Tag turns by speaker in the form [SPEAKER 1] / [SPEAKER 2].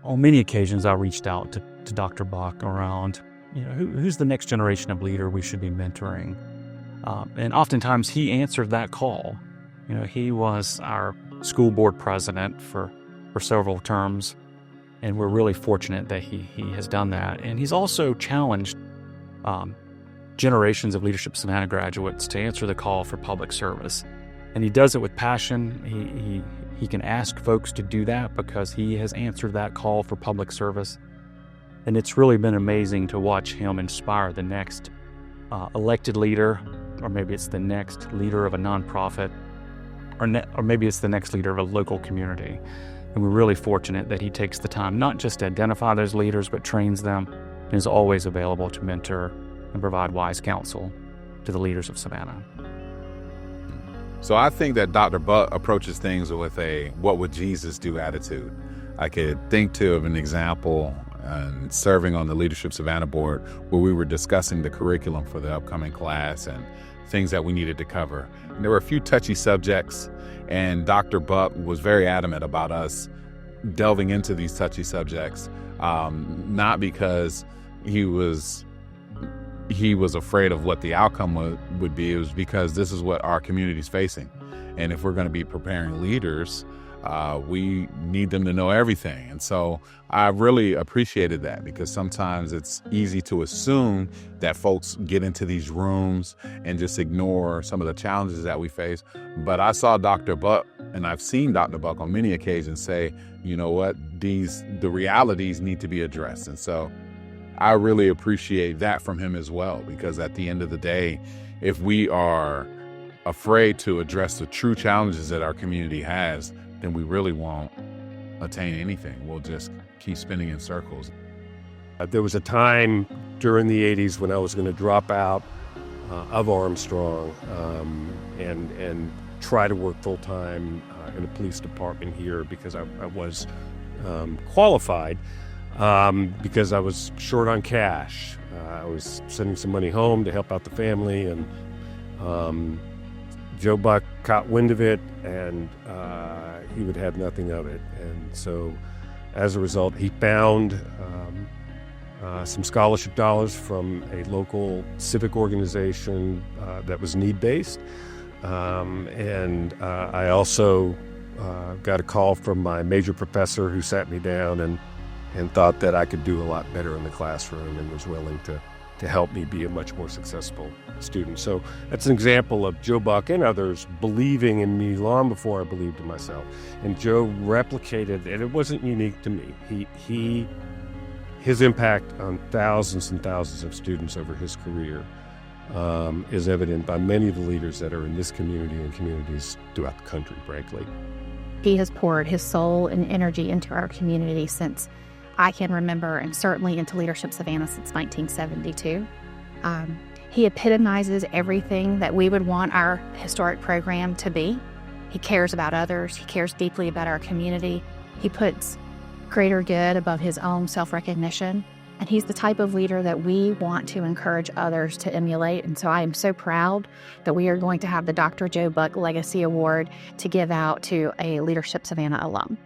[SPEAKER 1] on many occasions, I reached out to Dr. Buck around, who's the next generation of leader we should be mentoring. And oftentimes he answered that call. He was our school board president for several terms, and we're really fortunate that he has done that. And he's also challenged generations of Leadership Savannah graduates to answer the call for public service. And he does it with passion. He can ask folks to do that because he has answered that call for public service. And it's really been amazing to watch him inspire the next elected leader, or maybe it's the next leader of a nonprofit, or maybe it's the next leader of a local community. And we're really fortunate that he takes the time not just to identify those leaders, but trains them and is always available to mentor and provide wise counsel to the leaders of Savannah.
[SPEAKER 2] So I think that Dr. Buck approaches things with a what would Jesus do attitude. I could think of an example serving on the Leadership Savannah board where we were discussing the curriculum for the upcoming class and things that we needed to cover. And there were a few touchy subjects, and Dr. Buck was very adamant about us delving into these touchy subjects, not because he was afraid of what the outcome would be. It was because this is what our community is facing. And if we're going to be preparing leaders, we need them to know everything. And so I really appreciated that, because sometimes it's easy to assume that folks get into these rooms and just ignore some of the challenges that we face. But I saw Dr. Buck, and I've seen Dr. Buck on many occasions say, you know what, the realities need to be addressed. And so I really appreciate that from him as well, because at the end of the day, if we are afraid to address the true challenges that our community has, then we really won't attain anything. We'll just keep spinning in circles.
[SPEAKER 3] There was a time during the 80s when I was going to drop out of Armstrong and try to work full-time in the police department here, because I was qualified, because I was short on cash. I was sending some money home to help out the family, and Joe Buck caught wind of it, and he would have nothing of it. And so as a result, he found some scholarship dollars from a local civic organization that was need-based. And I also got a call from my major professor, who sat me down and thought that I could do a lot better in the classroom, and was willing to help me be a much more successful student. So that's an example of Joe Buck and others believing in me long before I believed in myself. And Joe replicated, and it wasn't unique to me. His impact on thousands and thousands of students over his career is evident by many of the leaders that are in this community and communities throughout the country, frankly.
[SPEAKER 4] He has poured his soul and energy into our community since I can remember, and certainly into Leadership Savannah since 1972. He epitomizes everything that we would want our historic program to be. He cares about others. He cares deeply about our community. He puts greater good above his own self-recognition. And he's the type of leader that we want to encourage others to emulate. And so I am so proud that we are going to have the Dr. Joe Buck Legacy Award to give out to a Leadership Savannah alum.